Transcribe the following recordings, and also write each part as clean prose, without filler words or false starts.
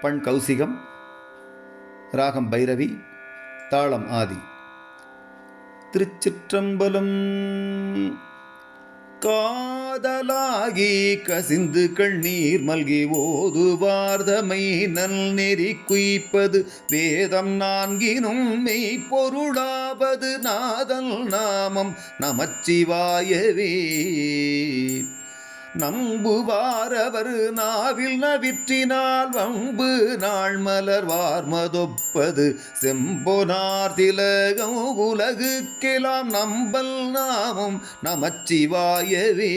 பண் கௌசிகம், ராகம் பைரவி, தாளம் ஆதி. திருச்சிற்றம்பலம். காதலாகி கசிந்து கண்ணீர் மல்கி ஓதுவார்தமை நல் நெறி குய்ப்பது வேதம் நான்கினும் மெய்ப்பொருளாவது நாதல் நாமம் நமச்சிவாயவே. நம்புவாரவர் நாவில் நவிற்றினால் வம்பு நாள் மலர்வார்மதொப்பது செம்பொனார் திலகம் உலகுக்கெல்லாம் நம்பல் நாமம் நமச்சிவாயவே.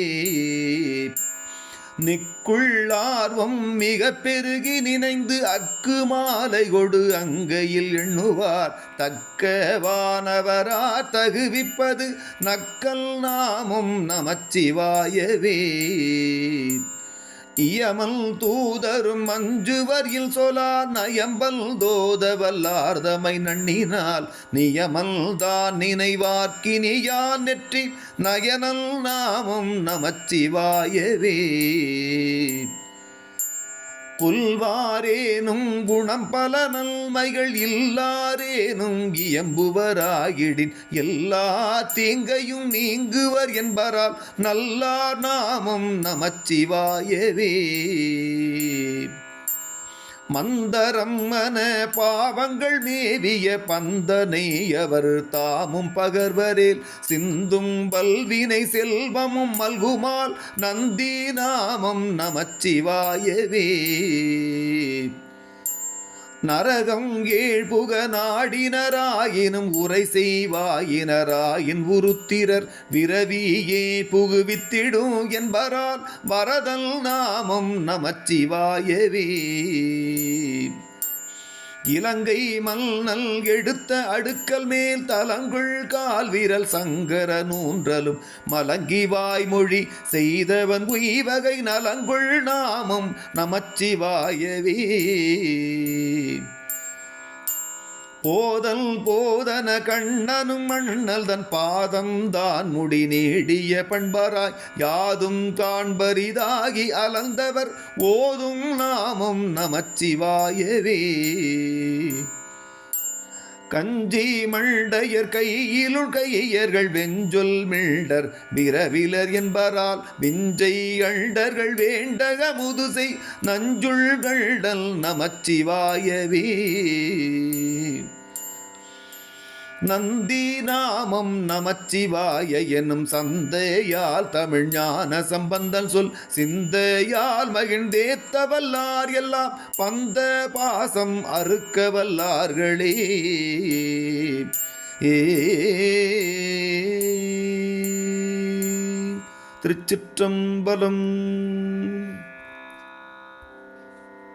நிக்குள்ளார்வம் மிக பெருகி நினைந்து அக்கு மாலை கொடு அங்கையில் எண்ணுவார் தக்கவானவரார் தகுவிப்பது நக்கல் நாமம் நமச்சிவாயவே. இயமல் தூதரும் அஞ்சுவர் இல் சொலார் நயம்பல் தோதவல்லார்தமை நண்ணினால் நியமல் தான் நினைவார்க்கினியான் நெற்றி நயனல் நாமம் நமச்சிவாயவே. புல்வாரேனும் குணம் பல நன்மைகள் இல்லாரேனும் இயம்புவராயிடின் எல்லா தீங்கையும் நீங்குவர் என்பரால் நல்லார் நாமம் நமச்சிவாயவே. மந்தரம் மன பாவங்கள் மேவிய பந்தனை அவர் தாமும் பகர்வரேல் சிந்தும் பல்வினை செல்வமும் மல்குமால் நந்தி நாமம் நமச்சிவாயவே. நரகம் ஏழ்புக நாடினராயினும் உரை செய்வாயினராயின் உருத்திரர் விரவியே புகுவித்திடும் என்பரால் வரதல் நாமம் நமச்சிவாயவே. இலங்கை மல்நல் எடுத்த அடுக்கல் மேல் தலங்குள் கால் விரல் சங்கர நூன்றலும் மலங்கி வாய்மொழி செய்தவன் உய்வகை நலங்குள் நாமம் நமச்சிவாயவே. போதல் போதன கண்ணனும் மண்ணல் தன் பாதம் தான் முடி நீடிய பண்பராய் யாதும் காண்பரிதாகி அலந்தவர் ஓதும் நாமம் நமச்சிவாயவே. கஞ்சி மண்டையர் கையிலுள் கையர்கள் வெஞ்சொல் மிழ்டர் விரவிலர் என்பரால் விஞ்சை அண்டர்கள் வேண்டக முதுசை நஞ்சுள்கள்டல் நமச்சிவாயவே. நந்தி நாமம் நமச்சிவாய எனும் சந்தையால் தமிழ் ஞான சம்பந்தன் சொல் சிந்தையால் மகிழ்ந்தேத்த வல்லார் எல்லாம் பந்த பாசம் அறுக்க வல்லார்களே. திருச்சிற்றம்பலம்.